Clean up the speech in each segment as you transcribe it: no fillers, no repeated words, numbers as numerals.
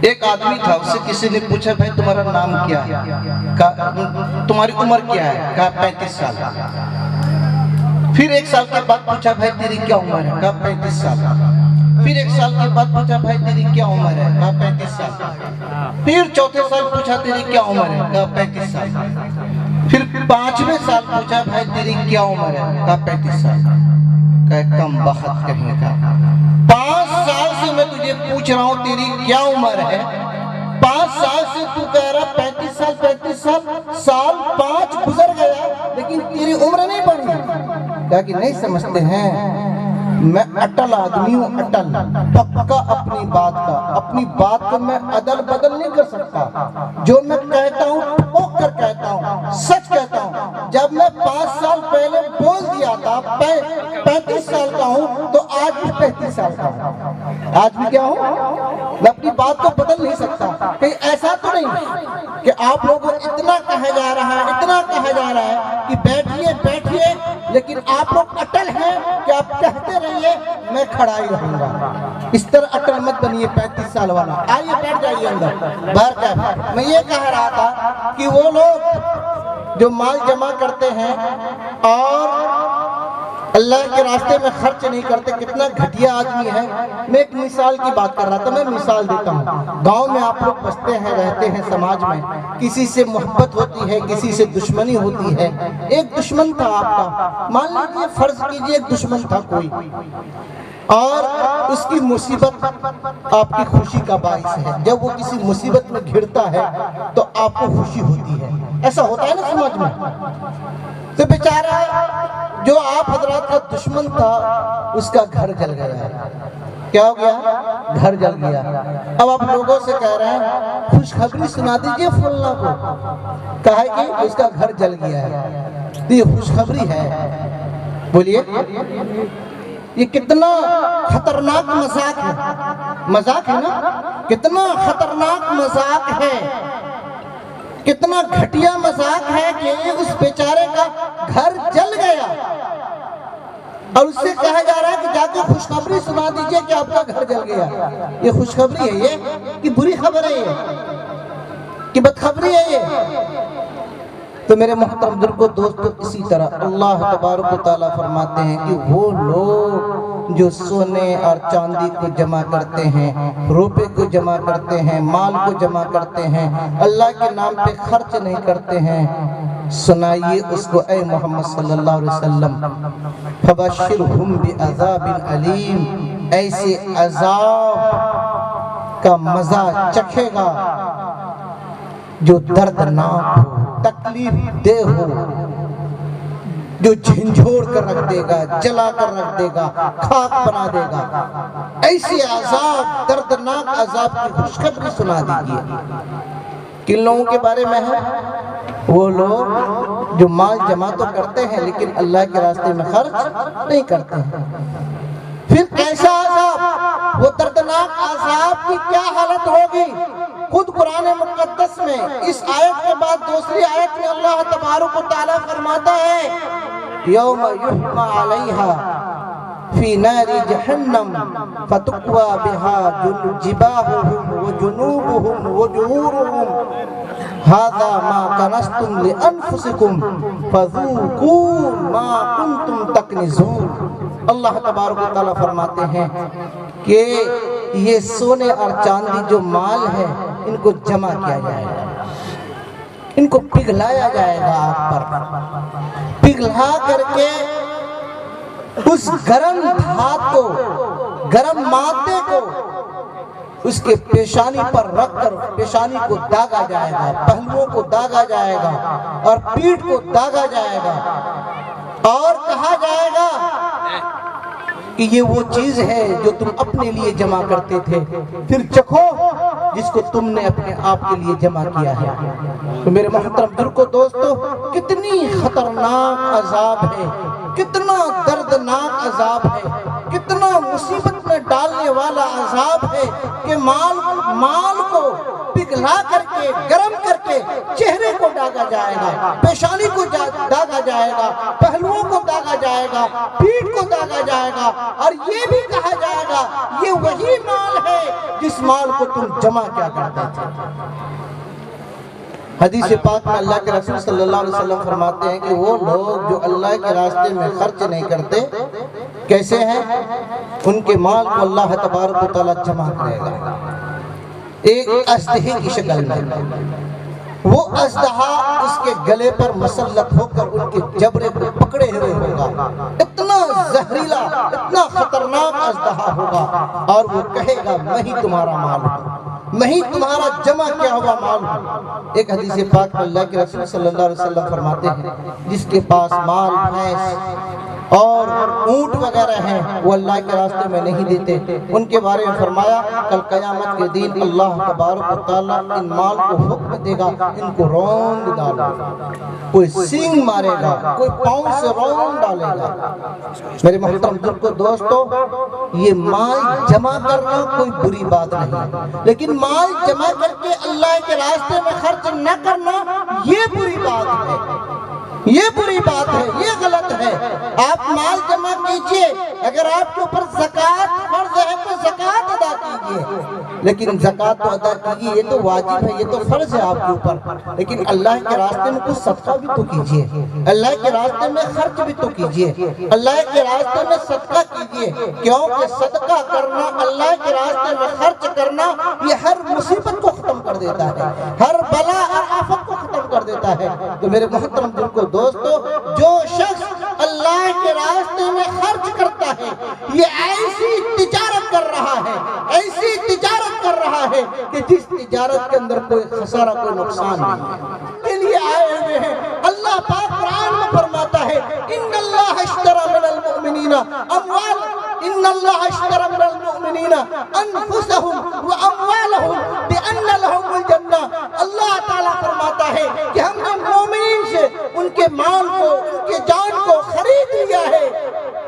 ایک آدمی تھا، اس سے کسی نے پوچھا بھائی تمہارا نام کیا ہے؟ تمہاری عمر کیا ہے؟ کہا 35 سال۔ پھر 1 سال کے بعد پوچھا بھائی تیری کیا عمر ہے؟ کہا 35 سال۔ پھر 1 سال کے بعد پوچھا بھائی تیری کیا عمر ہے؟ کہا 35 سال۔ پھر چوتھے سال پوچھا تیری کیا عمر ہے؟ کہا 35 سال۔ پھر 5ویں سال پوچھا بھائی تیری کیا عمر ہے؟ کہا 35 سال۔ کہا کم بخت کہیں کا، 5 سال سے میں تجھے پوچھ رہا ہوں تیری کیا عمر ہے، 5 سال سے تو کہہ رہا 35 سال 35 سال 5 گزر گیا لیکن تیری عمر نہیں بڑھی۔ کہا کہ نہیں سمجھتے ہیں، میں اٹل آدمی ہوں، اٹل پکا اپنی بات کو میں عدل بدل نہیں کر سکتا۔ جو میں کہتا ہوں ٹھوک کر کہتا ہوں، سچ کہتا ہوں۔ جب میں 5 سال پہلے بول دیا تھا 35 سال کا ہوں تو آج بھی 35 سال کا ہوں، آج بھی کیا ہوں، میں اپنی بات کو بدل نہیں سکتا۔ کہیں ایسا تو نہیں کہ آپ لوگوں اتنا کہا جا رہا ہے کہ بیٹھیے لیکن آپ لوگ اٹل ہیں کہ آپ کہتے رہیے میں کھڑا ہی رہوں گا۔ اس طرح اٹل مت بنیے 35 سال والا، آئیے بیٹھ جائیے اندر۔ بہرکیف میں یہ کہہ رہا تھا کہ وہ لوگ جو مال جمع کرتے ہیں اور اللہ کے راستے میں خرچ نہیں کرتے، کتنا گھٹیا آدمی ہے۔ میں ایک مثال کی بات کر رہا تھا، میں مثال دیتا ہوں۔ گاؤں میں آپ لوگ بستے ہیں، رہتے ہیں، سماج میں کسی سے محبت ہوتی ہے، کسی سے دشمنی ہوتی ہے۔ ایک دشمن تھا آپ کا، مان لیجیے فرض کیجیے ایک دشمن تھا کوئی، اور اس کی مصیبت آپ کی خوشی کا باعث ہے۔ جب وہ کسی مصیبت میں گھرتا ہے تو آپ کو خوشی ہوتی ہے، ایسا ہوتا ہے نا سماج میں۔ تو بیچارہ جو آپ حضرات کا دشمن تھا اس کا گھر جل گیا۔ کیا ہو گیا؟ گھر جل گیا۔ اب آپ لوگوں سے کہہ رہے ہیں خوشخبری سنا دیجئے فلاں کو، کہا ہے کہ اس کا گھر جل گیا ہے، تو یہ خوشخبری ہے؟ بولیے یہ کتنا خطرناک مذاق ہے، مذاق ہے نا، کتنا خطرناک مذاق ہے، کتنا گھٹیا مذاق ہے کہ اس بیچارے کا گھر جل گیا اور اس سے کہا جا رہا ہے کہ جا کے خوشخبری سنا دیجئے کہ آپ کا گھر جل گیا۔ یہ خوشخبری ہے یہ کہ بری خبر ہے یہ کہ بدخبری ہے یہ؟ تو میرے محترم بزرگوں دوستو، اسی طرح اللہ تبارک و تعالیٰ فرماتے ہیں کہ وہ لوگ جو سونے اور چاندی کو جمع کرتے ہیں، روپے کو جمع کرتے ہیں، مال کو جمع کرتے ہیں، اللہ کے نام پہ خرچ نہیں کرتے ہیں، سنائیے اس کو اے محمد صلی اللہ علیہ وسلم، فَبَشِّرْهُمْ بِعَذَابٍ عَلِيمٍ، ایسے عذاب کا مزہ چکھے گا جو دردناک ہو، تکلیف دہ ہو، جو جھنجھوڑ کر رکھ دے گا، جلا کر رکھ دے گا، خاک بنا دے گا۔ ایسی عذاب، دردناک عذاب کی خوشخبری سنا دیجئے۔ کن لوگوں کے بارے میں ہے؟ وہ لوگ جو مال جمع تو کرتے ہیں لیکن اللہ کے راستے میں خرچ نہیں کرتے ہیں۔ پھر کیسا عذاب؟ وہ دردناک عذاب کی کیا حالت ہوگی؟ خود قرآن مقدس میں اس آیت کے بعد دوسری آیت میں اللہ تبارک و تعالیٰ فرماتا ہے یوم یحمى علیہا فی نار جہنم فتقوی بہا جباہہم وجنوبہم وظہورہم ھذا ما کنزتم لانفسکم فذوقوا ما کنتم تکنزون۔ اللہ تبارک و تعالیٰ فرماتے ہیں کہ یہ سونے اور چاندی جو مال ہے ان کو جمع کیا جائے گا، ان کو پگھلایا جائے گا آگ پر، پگھلا کر کے اس گرم دھات کو، گرم مادے کو اس کے پیشانی پر رکھ کر پیشانی کو داغا جائے گا، پہلوؤں کو داغا جائے گا اور پیٹھ کو داغا جائے گا، اور کہا جائے گا کہ یہ وہ چیز ہے جو تم اپنے لیے جمع کرتے تھے، پھر چکھو جس کو تم نے اپنے آپ کے لیے جمع کیا ہے۔ تو میرے محترم بزرگوں دوستو، کتنی خطرناک عذاب ہے، کتنا دردناک عذاب ہے، کتنا مصیبت میں ڈالنے والا عذاب ہے کہ مال کو پگھلا کر کے گرم کر کے چہرے کو داغا جائے گا، پیشانی کو داغا جائے گا، پہلوؤں کو داغا جائے گا، پیٹھ کو داغا جائے گا، اور یہ بھی کہا جائے گا یہ وہی مال ہے جس مال کو تم جمع کیا کرتے تھے۔ حدیث پاک میں اللہ کے رسول صلی اللہ علیہ وسلم فرماتے ہیں کہ وہ لوگ جو اللہ کے راستے میں خرچ نہیں کرتے کیسے ہیں؟ ان کے مال کو اللہ تبارک و تعالیٰ جمع کرے گا ایک اژدہے کی شکل میں۔ وہ اژدہا اس کے گلے پر مسلط ہو کر ان کے جبڑے کو پکڑے ہوئے ہوگا، اتنا زہریلا اتنا خطرناک اژدہا ہوگا، اور وہ کہے گا میں ہی تمہارا مال ہوں، میں ہی تمہارا جمع کیا ہوا مال ہوں۔ ایک حدیث پاک میں اللہ کے رسول صلی اللہ علیہ وسلم فرماتے ہیں جس کے پاس مال بھینس اور اونٹ وغیرہ ہیں وہ اللہ کے راستے میں نہیں دیتے، ان کے بارے میں فرمایا کل قیامت کے دن اللہ تبارک و تعالیٰ ان مال کو حکم دے گا ان کو رونگ ڈالے گا، کوئی سینگ مارے گا، کوئی پاؤں سے رونگ ڈالے گا۔ میرے محترم کو دوستو، یہ مال جمع کرنا کوئی بری بات نہیں، لیکن مال جمع کر کے اللہ کے راستے میں خرچ نہ کرنا یہ بری بات ہے، یہ بری بات ہے، یہ غلط ہے۔ آپ مال جمع کیجئے، اگر آپ کے اوپر زکوٰۃ فرض ہے تو زکوٰۃ ادا کیجئے، لیکن زکوٰۃ تو ادا کیجئے، یہ تو واجب ہے، یہ تو فرض ہے آپ کے اوپر، لیکن اللہ کے راستے میں کچھ صدقہ بھی تو کیجئے، اللہ کے راستے میں خرچ بھی تو کیجئے، اللہ کے راستے میں صدقہ کیجئے، کیونکہ صدقہ کرنا، اللہ کے راستے میں خرچ کرنا، یہ ہر مصیبت کو ختم کر دیتا ہے، ہر بلا اور آفت کو ختم کر دیتا ہے۔ تو میرے محترم دل کو دوستو، جو شخص اللہ کے راستے میں خرچ کرتا ہے یہ ایسی تجارت کر رہا ہے، ایسی تجارت کر رہا ہے کہ جس تجارت کے اندر کوئی خسارہ کوئی نقصان نہیں کے لیے آئے ہوئے ہیں۔ اللہ پاک قرآن میں فرماتا ہے ان اللہ اشترى من المؤمنین اموال ان اللہ اشترى من المؤمنین انفسهم واموالهم بان لهم الجنہ۔ اللہ تعالیٰ فرماتا ہے کہ ہم نے مومنین سے ان کے مال کو ان کے جان کو خرید لیا ہے،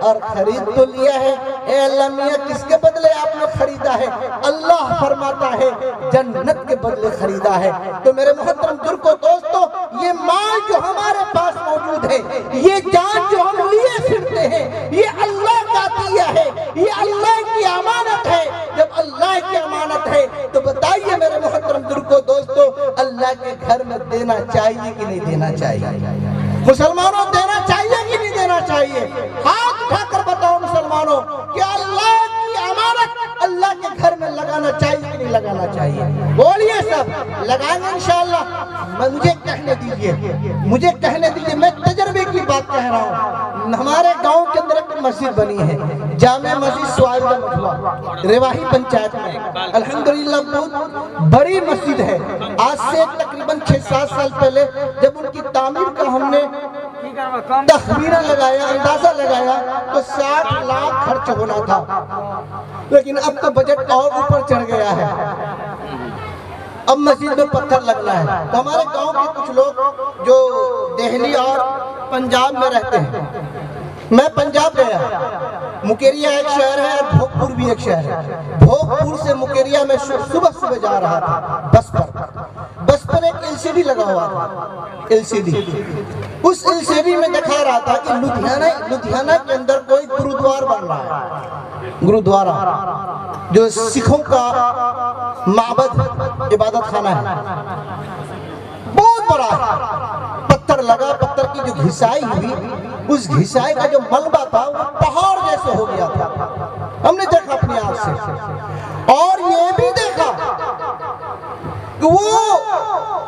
اور خرید تو لیا ہے، اے اللہ میاں کس کے بدلے آپ نے خریدا ہے؟ اللہ فرماتا ہے جنت کے بدلے خریدا ہے۔ تو میرے محترم کو دوستو، یہ مال جو ہمارے پاس موجود ہے، یہ جان جو ہم لیے پھرتے ہیں، یہ اللہ کا عطیہ ہے، یہ اللہ کی امانت ہے۔ جب اللہ کی امانت ہے تو بتائیے میرے محترم کو دوستو، اللہ کے گھر میں دینا چاہیے کہ نہیں دینا چاہیے؟ مسلمانوں دینا چاہیے کہ نہیں دینا چاہیے؟ ہاتھ اٹھا کر بتاؤ مسلمانوں کہ اللہ کی امانت اللہ کے گھر میں لگانا چاہیے کہ نہیں لگانا چاہیے؟ بولیے سب، لگائیں گے انشاءاللہ؟ مجھے کہنے دیجئے، میں تجربے کی بات کہہ رہا ہوں۔ ہمارے گاؤں کے اندر ایک مسجد بنی ہے، جامع مسجد سوائدہ مجھوہ، رواحی پنچایت میں، الحمدللہ بہت بڑی مسجد ہے۔ آج سے تقریباً 6-7 سال پہلے جب ان کی تعمیر کا ہم نے تخمینہ لگایا، اندازہ لگایا تو 60 لاکھ خرچ ہونا تھا، لیکن اب تو بجٹ اور اوپر چڑھ گیا ہے، اب مسجد میں پتھر لگنا ہے۔ تو ہمارے گاؤں کے کچھ لوگ جو دہلی اور پنجاب میں رہتے ہیں، میں پنجاب گیا، مکیریہ ایک شہر ہے اور بھوگپور بھی ایک شہر ہے۔ بھوگپور سے مکیریہ میں صبح جا رہا تھا بس پر ایک LCD لگا ہوا تھا، LCD۔ اس LCD میں دکھا رہا تھا کہ لدھیانہ کے اندر کوئی گرودوار بن رہا ہے، گرودوارہ جو سکھوں کا معبد عبادت خانہ ہے، بہت بڑا ہے۔ پتھر لگا، پتھر کی جو گھسائی ہوئی، اس گھسائی کا جو ملبہ تھا وہ پہاڑ جیسے ہو گیا تھا۔ ہم نے دیکھا اپنی آنکھ سے، اور یہ بھی دیکھا کہ وہ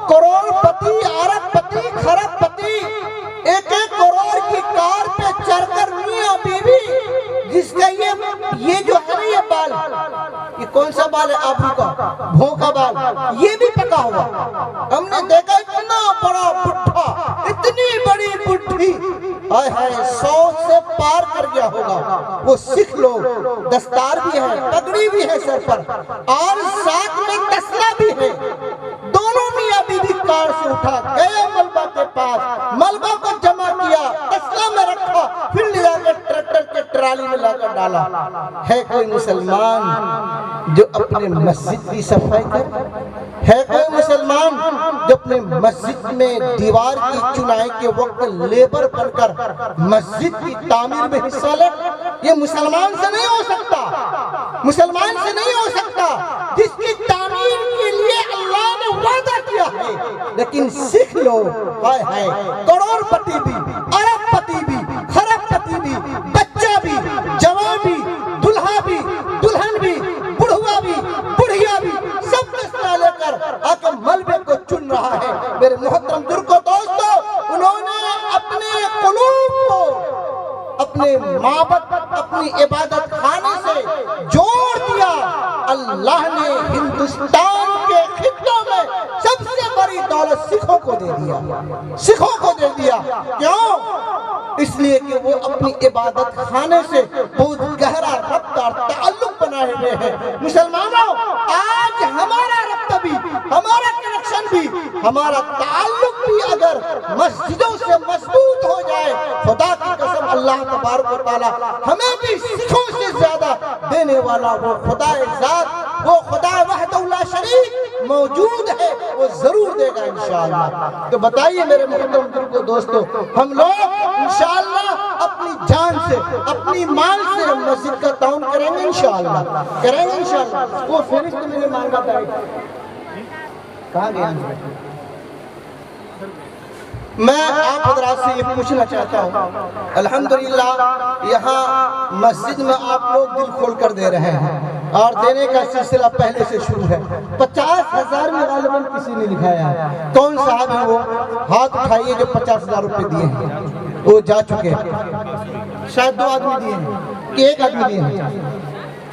کروڑ پتی، ارب پتی، خرب پتی، ایک کروڑ کی کار پہ چڑھ کر میاں بیوی، جس کا یہ جو ہے نا یہ بال، یہ کون سا بال ہے آبرو کا، بھوں کا بال، یہ بھی پکا ہوا۔ ہم نے دیکھا اتنا بڑا بڈھا، اتنی بڑی بڈھی، ہائے ہائے 100 سے پار کر گیا ہوگا۔ وہ سکھ لوگ، دستار بھی ہے، پگڑی بھی ہے سر پر، اور ساتھ میں تسلا بھی ہے۔ دونوں میاں بیوی کار سے اٹھا گئے ملبہ کے پاس، ملبہ کو جمع کیا، تسلا میں رکھا، پھر لے جا کر ٹریکٹر کے ٹرالی میں لا کر ڈالا۔ ہے کوئی مسلمان جو اپنے مسجد کی صفائی کرے؟ ہے کوئی مسلمان جو اپنے مسجد میں دیوار کی چنائی کے وقت لیبر بن کر مسجد کی تعمیر میں حصہ لے؟ یہ مسلمان سے نہیں ہو سکتا، مسلمان سے نہیں ہو سکتا جس کی تعمیر کے لیے اللہ نے وعدہ کیا ہے۔ لیکن سکھ لوگ ہائے ہائے کروڑ پتی بھی، ارب پتی بھی، خرب پتی بھی، بچہ بھی، جوان بھی، دلہا بھی، دلہن بھی، بڑھوا بھی، بڑھیا بھی، سب دستہ لے کر آکے ملبے کو چن رہا ہے۔ میرے محترم درکو دوستو، انہوں نے اپنے قلوب کو اپنے معبد، اپنی عبادت خانے سے جوڑ دیا۔ اللہ نے ہندوستان کے خطوں میں سب سے بڑی دولت سکھوں کو دے دیا، سکھوں کو دے دیا۔ کیوں؟ اس لیے کہ وہ اپنی عبادت خانے سے بہت گہرا ربط اور تعلق بنائے ہوئے ہیں۔ مسلمانوں، آج ہمارا ربط بھی، ہمارا کنیکشن بھی، ہمارا تعلق بھی اگر مسجدوں سے مضبوط ہو جائے، خدا کی قسم اللہ تبارک و تعالی ہمیں بھی سکھوں سے زیادہ دینے والا وہ خدا ذات، وہ خدا وحدہ لا شریک موجود ہے، وہ ضرور دے گا انشاءاللہ۔ تو بتائیے میرے محترم درکو دوستو، ہم لوگ انشاءاللہ اپنی جان سے، اپنی مال سے مسجد کا تعاون کریں گے انشاءاللہ، کریں گے انشاءاللہ۔ وہ فہرست میں نے مانگا تھا، کہاں گیا؟ میں آپ حضرات سے یہ پوچھنا چاہتا ہوں، الحمدللہ یہاں مسجد میں آپ لوگ دل کھول کر دے رہے ہیں اور دینے کا سلسلہ پہلے سے شروع ہے۔ 50,000 میں غالباً کسی نے لکھایا ہے، کون صاحب ہیں وہ؟ ہاتھ اٹھائیے جو 50,000 روپے دیے ہیں، وہ جا چکے ہیں۔ شاید 2 آدمی دیے ہیں کہ 1 آدمی دیے ہیں؟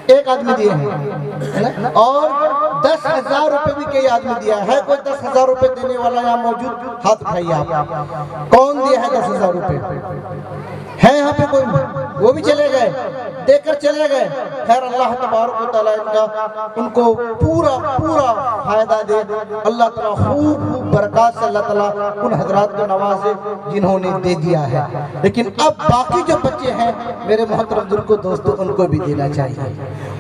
1 آدمی دیے ہیں، اور 10,000 روپے بھی کئی آدمی دیا ہے۔ کوئی 10,000 روپے دینے والا یہاں موجود؟ ہاتھ اٹھائیے آپ، کون دیا ہے 10,000 روپے؟ ہے یہاں پہ کوئی؟ وہ بھی چلے گئے، دے کر چلے گئے۔ خیر اللہ تبارک و تعالیٰ ان کو پورا فائدہ دے، اللہ تعالیٰ خوب برکات سے اللہ تعالیٰ ان حضرات کو نوازے جنہوں نے دے دیا ہے۔ لیکن اب باقی جو بچے ہیں میرے محترم درکو دوستو، ان کو بھی دینا چاہیے۔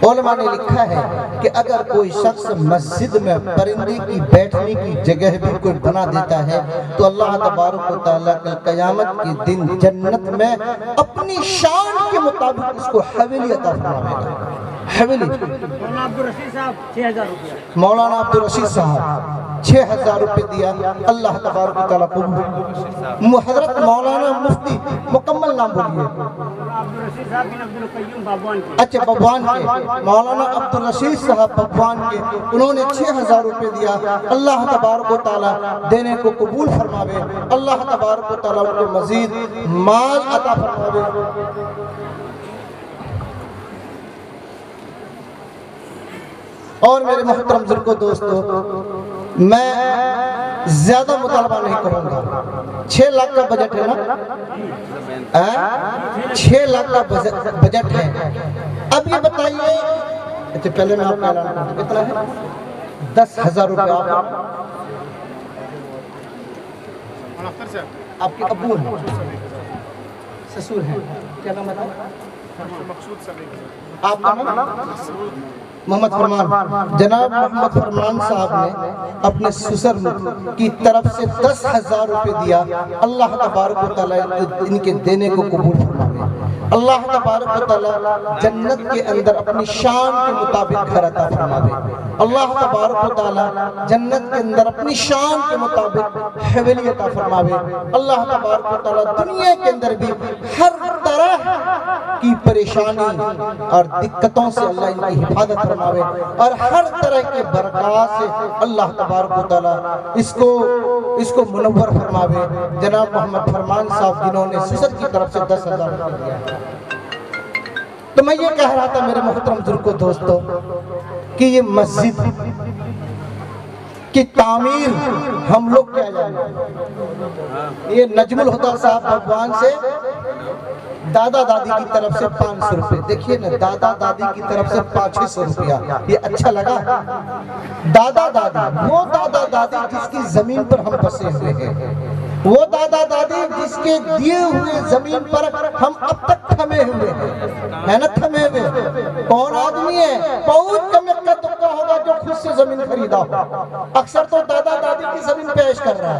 علماء نے لکھا ہے کہ اگر کوئی شخص مسجد میں پرندے کی بیٹھنے کی جگہ بھی کوئی بنا دیتا ہے تو اللہ تبارک و تعالیٰ کل قیامت کے دن جنت میں اپنی شان کے مطابق اس کو حویلی عطا فرمائے گا۔ حویلی۔ مولانا عبدالرشید صاحب 6,000 روپیہ، مولانا عبدالرشید صاحب 6,000 روپے دیا، اللہ تبارک و تعالیٰ قبول۔ حضرت مولانا مفتی مکمل نام بولیے۔ اچھا ببوان کے، مولانا عبدالرشید صاحب ببوان کے، انہوں نے 6,000 روپے دیا، اللہ تبارک و تعالیٰ دینے کو قبول فرماوے، اللہ تبارک و تعالیٰ ان کو مزید مال عطا فرماوے۔ اور میرے محترم درکو دوستو، میں زیادہ مطالبہ نہیں کروں گا۔ 6 لاکھ کا بجٹ ہے نا؟ 6 لاکھ کا بجٹ ہے۔ اب یہ بتائیے، اچھا پہلے میں آپ کا اعلان کرتا ہوں، کتنا ہے؟ 10,000 روپے آپ کے ابو ہیں، سسور ہیں، کیا نام ہے آپ کا؟ محمد فرمان، جناب محمد فرمان صاحب نے اپنے سسر کی طرف سے 10,000 روپے دیا، اللہ تبارک و تعالیٰ ان کے دینے کو قبول فرمائے۔ اللہ تبارک و تعالیٰ جنت کے اندر اپنی شان کے مطابق گھر عطا فرمائے۔ اللہ تبارک و تعالیٰ جنت کے اندر اپنی شان کے مطابق حویلی عطا فرمائے۔ اللہ تبارک و تعالیٰ دنیا کے اندر بھی ہر طرح کی پریشانی اور دقتوں سے اللہ ان کی حفاظت فرمائے، اور ہر طرح کے برکات سے اللہ تبارک و تعالیٰ اس کو منور فرمائے۔ جناب محمد فرمان صاحب جنہوں نے سسر کی طرف سے 10,000 روپے دیا۔ تو میں یہ کہہ رہا تھا میرے محترم درکو دوستو کہ یہ مسجد کی تعمیر ہم لوگ کیا جائیں، یہ نجم الہدیٰ صاحب بھگوان سے دادا دادی کی طرف سے 500 روپے، دیکھیے نا، دادا دادی کی طرف سے 500 روپیہ، یہ اچھا لگا؟ دادا دادی، وہ دادا دادی جس کی زمین پر ہم بسے ہوئے ہیں، وہ دادا دادی جس کے دیے ہوئے زمین پر ہم اب تک تھمے ہوئے ہیں، محنت تھمے ہوئے۔ کون آدمی ہے؟ بہت کم کا تکا ہوتا ہوگا جو خود سے زمین خریدا ہو. اکثر تو دادا دادی کی زمین پیش کر رہا ہے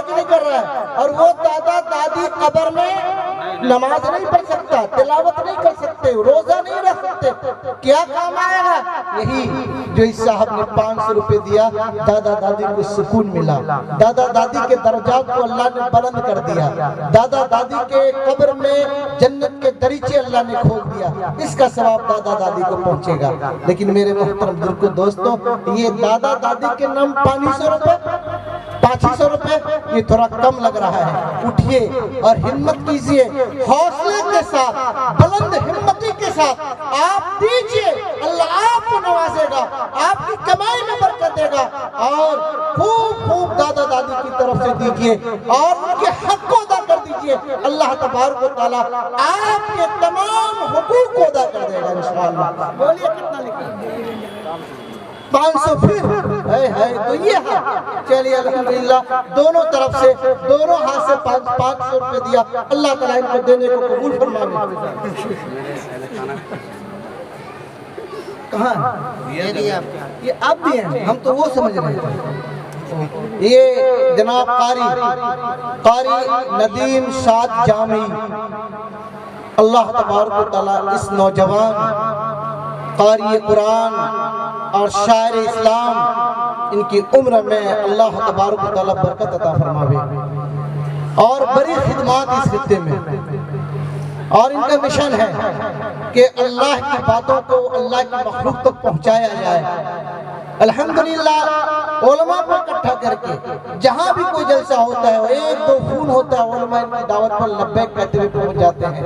کہ نہیں کر رہا ہے, اور وہ دادا دادی قبر میں نماز نہیں پڑھ سکتا, تلاوت نہیں کر سکتے, روزہ نہیں رکھ سکتے, کیا کام آئے گا؟ یہی جو اس صاحب نے 500 روپے دیا, دادا دادی کو سکون ملا, دادا دادی کے درجات کو اللہ نے بلند کر دیا, دادا دادی کے قبر میں جنت کے دریچے اللہ نے کھول دیا, اس کا ثواب دادا دادی کو پہنچے گا. لیکن میرے محترم بزرگوں دوستوں, یہ دادا دادی کے نام 500 روپے 500 روپے یہ تھوڑا کم لگ رہا ہے. اٹھئے اور ہمت کیجئے, حوصلے کے ساتھ, بلند ہمتی کے ساتھ آپ دیجئے, اللہ آپ کو نوازے گا, آپ کی کمائی میں برکت دے گا. اور خوب خوب دادا دادی کی طرف سے دیجئے اور ان کے حق کو ادا کر دیجئے. اللہ تبارک و تعالی آپ کے تمام حقوق کو ادا کر دے گا انشاءاللہ. بولیے کتنا لکھا؟ 500 پھر تو یہ ہے. چلیے الحمدللہ دونوں طرف سے, دونوں ہاتھ سے 500 روپے دیا. اللہ تعالیٰ ان کو دینے کو قبول فرمائے. کہاں یہ آپ بھی ہیں, ہم تو وہ سمجھ رہے ہیں. یہ جناب قاری ندیم شاد جامعی, اللہ تبارک و تعالیٰ اس نوجوان قاری قرآن اور شاعر اسلام, ان کی عمر میں اللہ تبارک و تعالیٰ برکت عطا فرماوے اور بڑی خدمات اس خطے میں. اور ان کا مشن ہے کہ اللہ کی باتوں کو اللہ کی مخلوق تک پہنچایا جائے. الحمدللہ علماء کو اکٹھا کر کے جہاں بھی کوئی جلسہ ہوتا ہے, ایک دو خون ہوتا ہے, علماء ان کی دعوت پر لبیک کہتے ہوئے پہنچ جاتے ہیں.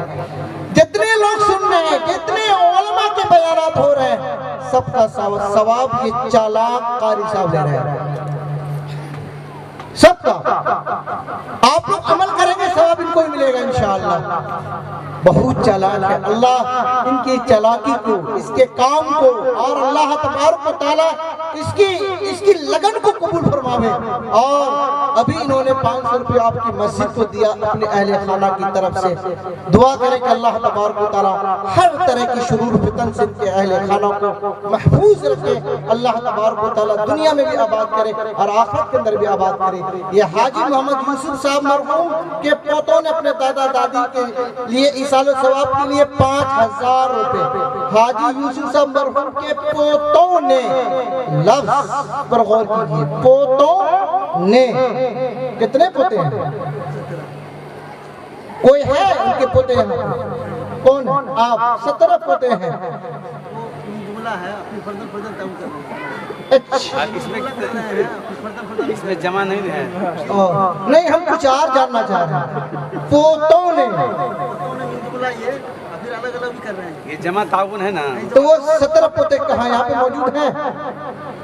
جتنے لوگ سن رہے ہیں, جتنے علماء کے بیانات ہو رہے ہیں, سب کا ثواب یہ چالاک قاری صاحب لے رہے ہیں. سب کا آپ لوگ عمل کریں گے, ثواب ان کو ہی ملے گا انشاءاللہ. بہت چالاک ہے. اللہ ان کی چالاکی کو, اس کے کام کو, اور اللہ تبارک و تعالیٰ اس کی لگن کو قبول فرماوے. اور ابھی انہوں نے 500 روپے آپ کی مسجد کو دیا اپنے اہل خانہ کی طرف سے. دعا کریں کہ اللہ تبارک و تعالیٰ ہر طرح کی شرور فتن سے ان کے اہل خانہ کو محفوظ رکھے. اللہ تبارک و تعالیٰ دنیا میں بھی آباد کرے اور آخرت کے اندر بھی آباد کرے. یہ حاجی محمد یوسف صاحب مرحوم کے پوتوں نے اپنے دادا دادی کے لیے ایصال و ثواب کے لیے 5000 روپے, حاجی یوسف صاحب مرحوم کے پوتوں نے, لفظ پر غور کیجئے, پوتوں نے. کتنے پوتے ہیں؟ کوئی ہے ان کے پوتے یہاں؟ کون؟ آپ 17 پوتے ہیں. اس میں جمع نہیں ہے. نہیں, ہم کچھ اور جاننا چاہ رہے ہیں. پوتوں نے یہ جمع تعاون ہے نا. تو وہ 17 پوتے کہاں یہاں پہ موجود ہیں؟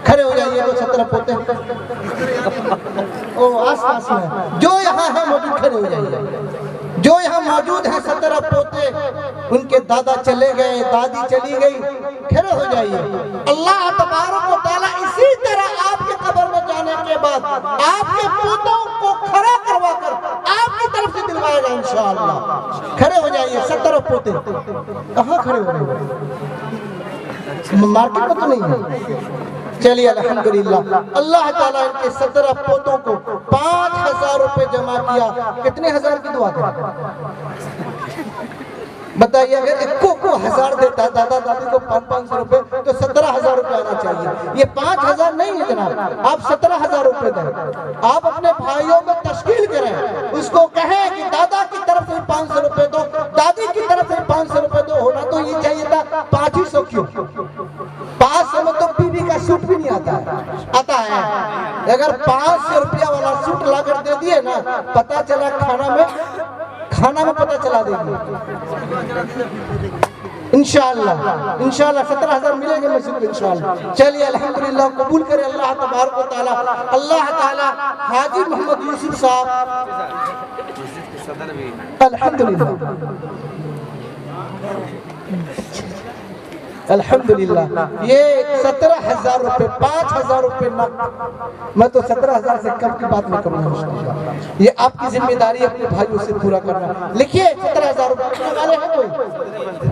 کھڑے ہو جائیے. وہ 17 پوتے آس پاس میں جو یہاں ہے موجود, کھڑے ہو جائیے. جو یہاں موجود ہیں 17 پوتے, ان کے دادا چلے گئے, دادی چلی گئی, کھڑے ہو جائیے. اللہ تبارک و تعالیٰ اسی طرح آپ کے قبر میں جانے کے بعد آپ کے پوتوں کو کھڑا کروا کر آپ کی طرف سے دلوائے گا انشاءاللہ. کھڑے ہو جائیے. 17 پوتے کہاں کھڑے ہو رہے ہیں؟ مارکیٹ میں تو نہیں ہے. چلیے الحمدللہ اللہ تعالیٰ ان کے 17 پوتوں کو 5000 روپے جمع کیا. کتنے ہزار کی دعا کریں؟ بتائیے, اگر ایک کو 1000 دیتا دادا دادی کو 500 روپے تو 17000 روپے آنا چاہیے. یہ 5000 نہیں ہے جناب, آپ 17000 روپے دیں. آپ اپنے بھائیوں میں تشکیل کریں, اس کو کہیں کہ دادا کی طرف سے 500 روپے دو, دادی کی طرف سے 500 روپے دو. ہونا تو یہ چاہیے تھا 500. کیوں 500 میں تو بیوی کا سوٹ بھی نہیں آتا ہے. اگر 500 روپیہ والا سوٹ لا کر دے دیے نا, پتا چلا کھانا میں پتا چلا دیں گے انشاءاللہ. 17000 ملیں گے مسجد کو انشاءاللہ. چلیے الحمدللہ قبول کرے اللہ تبارک و تعالیٰ. اللہ تعالیٰ حاجی محمد یوسف صاحب الحمدللہ الحمدللہ یہ 17000 روپے 5000 روپے نہ, میں تو 17000 سے کم کی بات نہیں کروں گا. یہ آپ کی ذمہ داری اپنے بھائیوں سے پورا کرنا. لکھیے 17000 روپے والے ہیں کوئی؟